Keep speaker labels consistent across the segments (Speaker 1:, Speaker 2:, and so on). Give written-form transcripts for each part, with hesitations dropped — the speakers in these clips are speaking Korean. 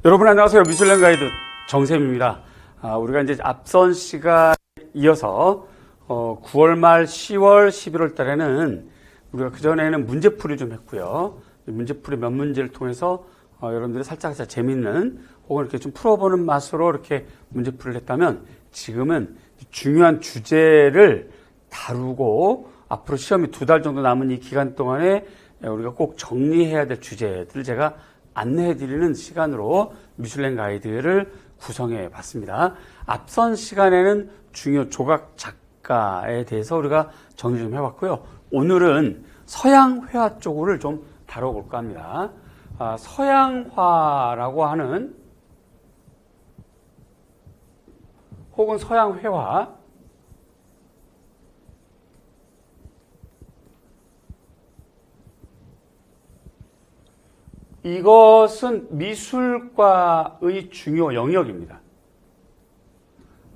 Speaker 1: 여러분 안녕하세요. 미슐랭 가이드 정쌤입니다. 우리가 이제 앞선 시간에 이어서 9월 말 10월, 11월 달에는 우리가 그전에는 문제풀이 좀 했고요. 문제풀이 몇 문제를 통해서 여러분들이 살짝 재밌는 혹은 이렇게 좀 풀어보는 맛으로 이렇게 문제풀이를 했다면 지금은 중요한 주제를 다루고 앞으로 시험이 2달 정도 남은 이 기간 동안에 우리가 꼭 정리해야 될 주제들을 제가 안내해드리는 시간으로 미슐랭 가이드를 구성해 봤습니다. 앞선 시간에는 중요 조각 작가에 대해서 우리가 정리 좀 해봤고요. 오늘은 서양회화 쪽을 좀 다뤄볼까 합니다. 서양화라고 하는 혹은 서양회화, 이것은 미술과의 중요 영역입니다.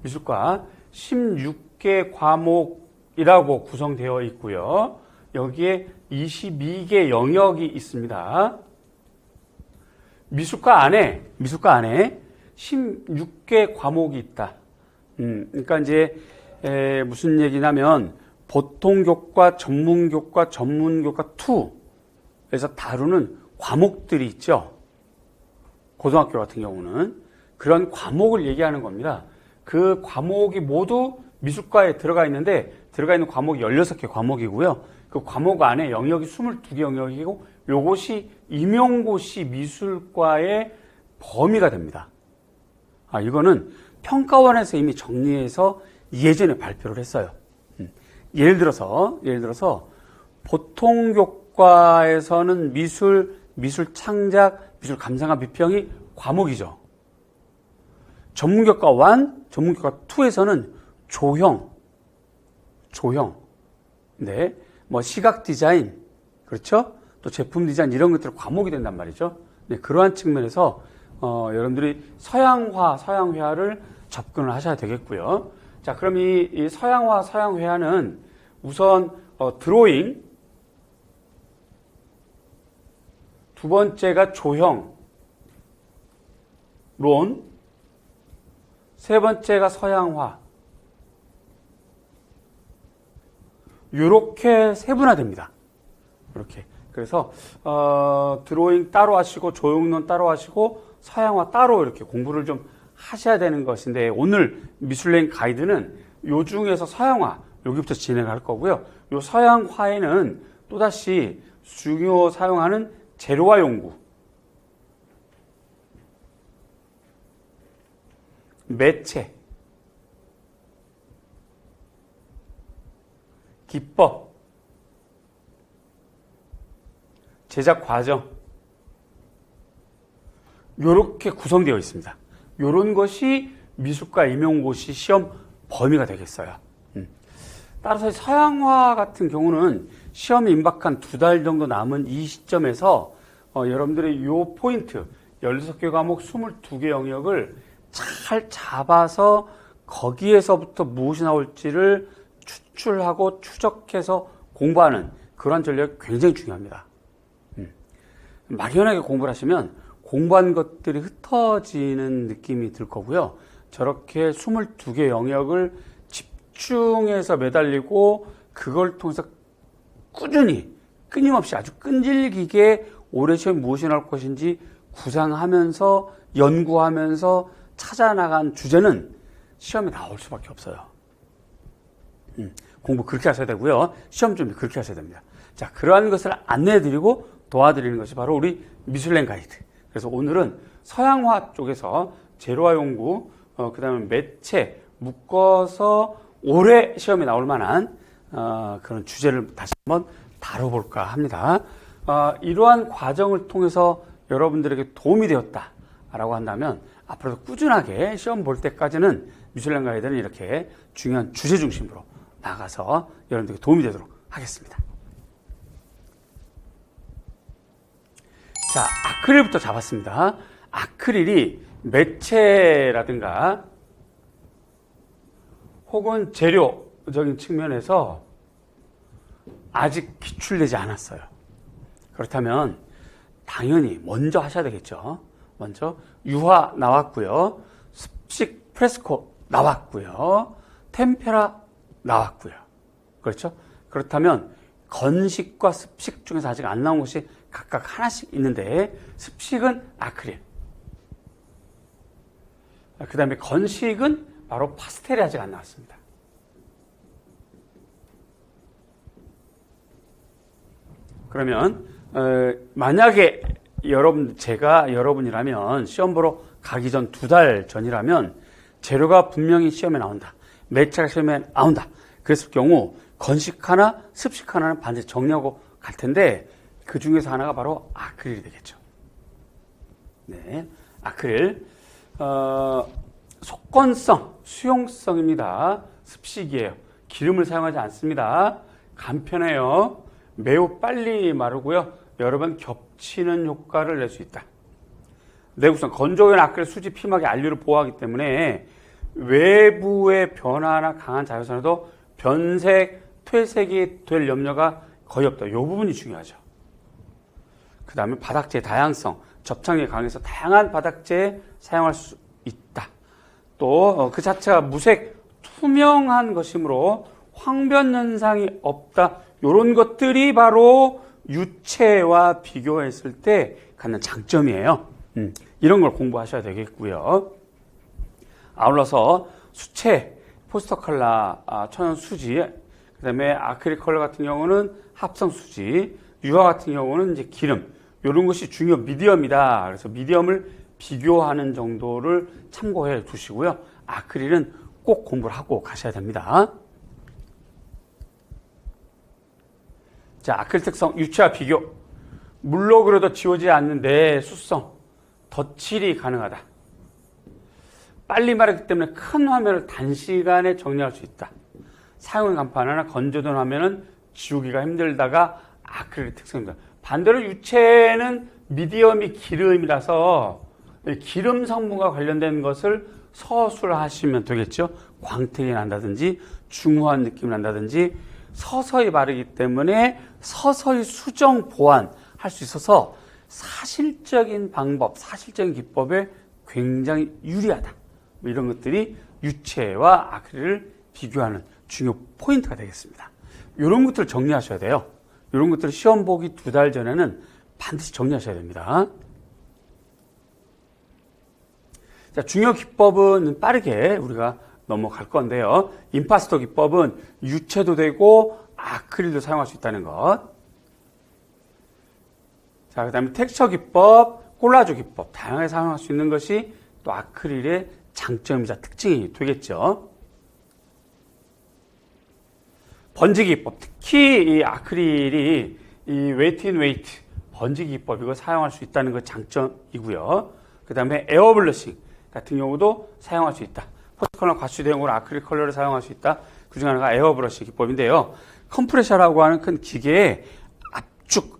Speaker 1: 미술과 16개 과목이라고 구성되어 있고요. 여기에 22개 영역이 있습니다. 미술과 안에 16개 과목이 있다. 그러니까 이제 무슨 얘기냐면 보통교과, 전문교과, 전문교과 2에서 다루는 과목들이 있죠. 고등학교 같은 경우는 그런 과목을 얘기하는 겁니다. 그 과목이 모두 미술과에 들어가 있는데 들어가 있는 과목이 16개 과목이고요. 그 과목 안에 영역이 22개 영역이고 요것이 임용고시 미술과의 범위가 됩니다. 이거는 평가원에서 이미 정리해서 예전에 발표를 했어요. 예를 들어서 보통교과에서는 미술 창작, 미술 감상과 비평이 과목이죠. 전문교과 1, 전문교과 2에서는 조형. 네. 시각 디자인. 그렇죠? 또 제품 디자인 이런 것들이 과목이 된단 말이죠. 네, 그러한 측면에서, 여러분들이 서양회화를 접근을 하셔야 되겠고요. 자, 그럼 이 서양회화는 우선, 드로잉. 두 번째가 조형, 론, 세 번째가 서양화. 이렇게 세분화됩니다. 이렇게. 그래서 드로잉 따로 하시고 조형론 따로 하시고 서양화 따로 이렇게 공부를 좀 하셔야 되는 것인데 오늘 미슐랭 가이드는 요 중에서 서양화 여기부터 진행할 거고요. 요 서양화에는 또다시 중요 사용하는 재료와 용구, 매체, 기법, 제작 과정 이렇게 구성되어 있습니다. 이런 것이 미술과 임용고시 시험 범위가 되겠어요. 따라서 서양화 같은 경우는 시험이 임박한 2달 정도 남은 이 시점에서 여러분들의 요 포인트 16개 과목 22개 영역을 잘 잡아서 거기에서부터 무엇이 나올지를 추출하고 추적해서 공부하는 그런 전략이 굉장히 중요합니다. 막연하게 공부를 하시면 공부한 것들이 흩어지는 느낌이 들 거고요. 저렇게 22개 영역을 집중해서 매달리고 그걸 통해서 꾸준히 끊임없이 아주 끈질기게 올해 시험 무엇이 나올 것인지 구상하면서 연구하면서 찾아나간 주제는 시험에 나올 수밖에 없어요. 공부 그렇게 하셔야 되고요. 시험 준비 그렇게 하셔야 됩니다. 자, 그러한 것을 안내해드리고 도와드리는 것이 바로 우리 미슐랭 가이드. 그래서 오늘은 서양화 쪽에서 재료와 용구, 그 다음에 매체, 묶어서 올해 시험에 나올 만한 그런 주제를 다시 한번 다뤄볼까 합니다. 이러한 과정을 통해서 여러분들에게 도움이 되었다라고 한다면 앞으로도 꾸준하게 시험 볼 때까지는 미슐랭 가이드는 이렇게 중요한 주제 중심으로 나가서 여러분들에게 도움이 되도록 하겠습니다. 자, 아크릴부터 잡았습니다. 아크릴이 매체라든가 혹은 재료적인 측면에서 아직 기출되지 않았어요. 그렇다면 당연히 먼저 하셔야 되겠죠. 먼저 유화 나왔고요. 습식 프레스코 나왔고요. 템페라 나왔고요. 그렇죠? 그렇다면 건식과 습식 중에서 아직 안 나온 것이 각각 하나씩 있는데 습식은 아크릴, 그 다음에 건식은 바로 파스텔이 아직 안 나왔습니다. 그러면 만약에 제가 여러분이라면 시험 보러 가기 전 2달 전이라면 재료가 분명히 시험에 나온다, 매체가 시험에 나온다, 그랬을 경우 건식 하나, 습식 하나는 반드시 정리하고 갈 텐데 그 중에서 하나가 바로 아크릴이 되겠죠. 네, 아크릴. 속건성, 수용성입니다. 습식이에요. 기름을 사용하지 않습니다. 간편해요. 매우 빨리 마르고요. 여러 번 겹치는 효과를 낼 수 있다. 내구성, 건조된 아크릴 수지 피막의 안류를 보호하기 때문에 외부의 변화나 강한 자외선에도 변색, 퇴색이 될 염려가 거의 없다. 이 부분이 중요하죠. 그 다음에 바닥재의 다양성, 접착력이 강해서 다양한 바닥재에 사용할 수 있다. 또 그 자체가 무색, 투명한 것이므로 황변 현상이 없다. 이런 것들이 바로 유체와 비교했을 때 갖는 장점이에요. 이런 걸 공부하셔야 되겠고요. 아울러서 수채, 포스터 컬러, 천연 수지, 그 다음에 아크릴 컬러 같은 경우는 합성 수지, 유화 같은 경우는 이제 기름, 이런 것이 중요 미디엄이다. 그래서 미디엄을 비교하는 정도를 참고해 두시고요. 아크릴은 꼭 공부를 하고 가셔야 됩니다. 자, 아크릴 특성, 유체와 비교. 물로 그려도 지워지지 않는데 수성, 덧칠이 가능하다. 빨리 마르기 때문에 큰 화면을 단시간에 정리할 수 있다. 사용 간판이나 건조된 화면은 지우기가 힘들다가 아크릴의 특성입니다. 반대로 유체는 미디엄이 기름이라서 기름 성분과 관련된 것을 서술하시면 되겠죠. 광택이 난다든지 중후한 느낌이 난다든지 서서히 마르기 때문에 서서히 수정 보완할 수 있어서 사실적인 방법, 사실적인 기법에 굉장히 유리하다. 이런 것들이 유체와 아크릴을 비교하는 중요 포인트가 되겠습니다. 이런 것들을 정리하셔야 돼요. 이런 것들을 시험 보기 2달 전에는 반드시 정리하셔야 됩니다. 자, 중요 기법은 빠르게 우리가 넘어갈 건데요. 임파스터 기법은 유체도 되고 아크릴도 사용할 수 있다는 것. 자, 그 다음에 텍스처 기법, 콜라주 기법, 다양하게 사용할 수 있는 것이 또 아크릴의 장점이자 특징이 되겠죠. 번지기 기법, 특히 이 아크릴이 이 웨이트 인 웨이트, 번지기 기법, 이거 사용할 수 있다는 것 장점이고요. 그 다음에 에어 블러싱 같은 경우도 사용할 수 있다. 포스컬러 과수 대용으로 아크릴 컬러를 사용할 수 있다. 그중 하나가 에어 브러쉬 기법인데요. 컴프레셔라고 하는 큰 기계에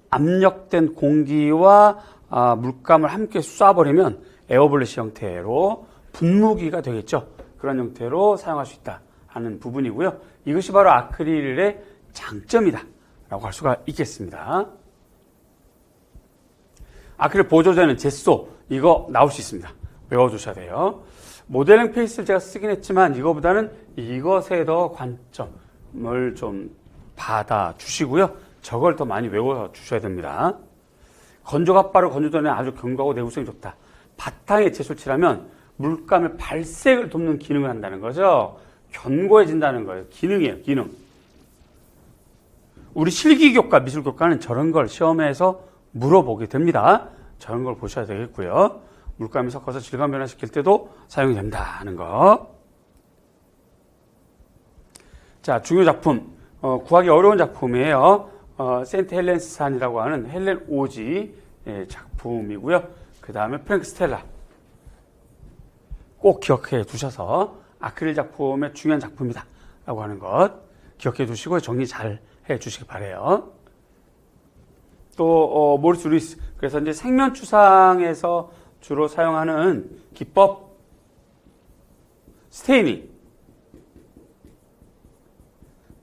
Speaker 1: 압력된 공기와 물감을 함께 쏴버리면 에어 블러쉬 형태로 분무기가 되겠죠. 그런 형태로 사용할 수 있다 하는 부분이고요. 이것이 바로 아크릴의 장점이다 라고 할 수가 있겠습니다. 아크릴 보조제는 제소, 이거 나올 수 있습니다. 외워두셔야 돼요. 모델링 페이스를 제가 쓰긴 했지만 이거보다는 이것에 더 관점을 좀 받아주시고요. 저걸 더 많이 외워주셔야 됩니다. 건조가 빠르고 건조전에 아주 견고하고 내구성이 좋다. 바탕에 제소를 칠하면 물감의 발색을 돕는 기능을 한다는 거죠. 견고해진다는 거예요. 기능이에요, 기능. 우리 실기교과, 미술교과는 저런 걸 시험에서 물어보게 됩니다. 저런 걸 보셔야 되겠고요. 물감이 섞어서 질감 변화시킬 때도 사용이 된다는 거. 자, 중요 작품. 구하기 어려운 작품이에요. 세인트 헬렌스 산이라고 하는 헬렌 오지 작품이고요. 그 다음에 프랭크 스텔라. 꼭 기억해 두셔서 아크릴 작품의 중요한 작품이다 라고 하는 것 기억해 두시고 정리 잘 해 주시기 바라요. 또 모리스 루이스, 그래서 이제 생면추상에서 주로 사용하는 기법, 스테이닝,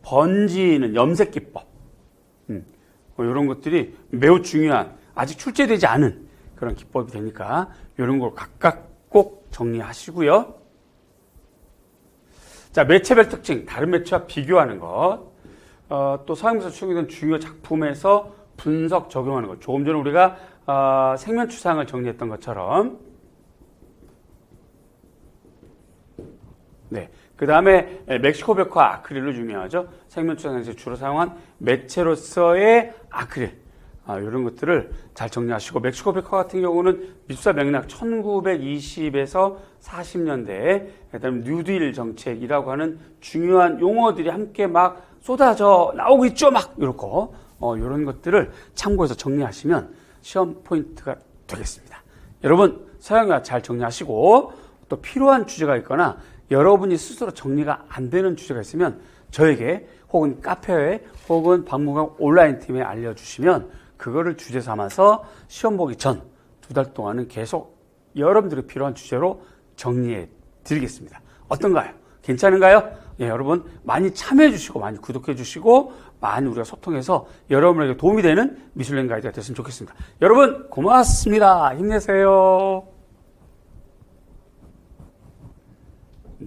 Speaker 1: 번지는 염색 기법, 이런 것들이 매우 중요한, 아직 출제되지 않은 그런 기법이 되니까 이런 걸 각각 꼭 정리하시고요. 자, 매체별 특징, 다른 매체와 비교하는 것, 또 서양에서 추구된 주요 작품에서 분석 적용하는 것. 조금 전에 우리가 생면추상을 정리했던 것처럼, 네. 그 다음에 멕시코 벽화 아크릴로 유명하죠. 생면추상에서 주로 사용한 매체로서의 아크릴. 이런 것들을 잘 정리하시고, 멕시코 벽화 같은 경우는 미술사 맥락 1920에서 40년대에 그다음에 뉴딜 정책이라고 하는 중요한 용어들이 함께 막 쏟아져 나오고 있죠. 막 이렇게 이런 것들을 참고해서 정리하시면 시험 포인트가 되겠습니다. 여러분 서양화 잘 정리하시고, 또 필요한 주제가 있거나 여러분이 스스로 정리가 안 되는 주제가 있으면 저에게 혹은 카페에 혹은 박물관 온라인 팀에 알려주시면 그거를 주제 삼아서 시험 보기 전 2달 동안은 계속 여러분들이 필요한 주제로 정리해 드리겠습니다. 어떤가요? 괜찮은가요? 예, 여러분 많이 참여해 주시고 많이 구독해 주시고 많이 우리가 소통해서 여러분에게 도움이 되는 미슐랭 가이드가 됐으면 좋겠습니다. 여러분 고맙습니다. 힘내세요.